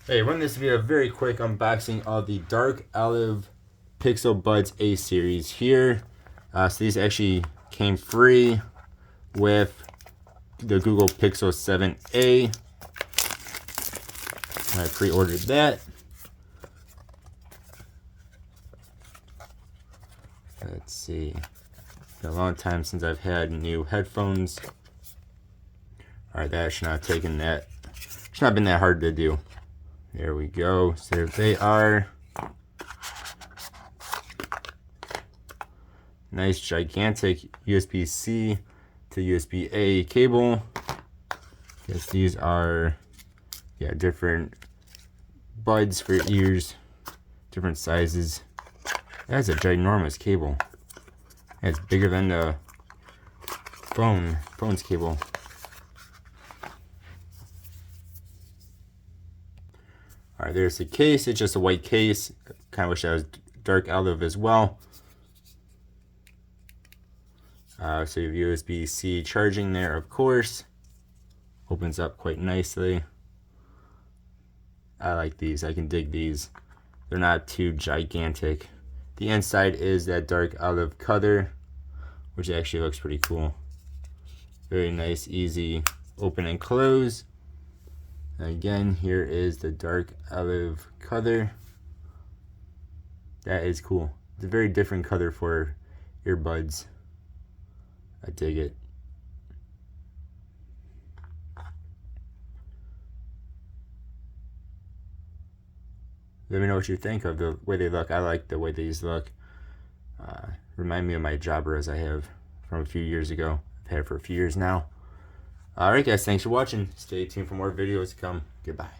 Hey, run this video a very quick unboxing of the Dark Olive Pixel Buds A series here. So these actually came free with the Google Pixel 7a. I pre-ordered that. Let's see. It's been a long time since I've had new headphones. Alright, that should not have taken that. Should not have been that hard to do. There we go. So there they are. Nice gigantic USB-C to USB-A cable. Guess these are, different buds for your ears, different sizes. That's a ginormous cable. It's bigger than the phone's cable. Alright, there's the case. It's just a white case. Kind of wish that was Dark Olive as well. So you have USB-C charging there, of course. Opens up quite nicely. I like these. I can dig these. They're not too gigantic. The inside is that Dark Olive color, which actually looks pretty cool. Very nice, easy open and close. Again, here is the Dark Olive color. That is cool. It's a very different color for earbuds. I dig it. Let me know what you think of the way they look. I like the way these look. Remind me of my Jabras I have from a few years ago. I've had it for a few years now. Alright guys, thanks for watching. Stay tuned for more videos to come. Goodbye.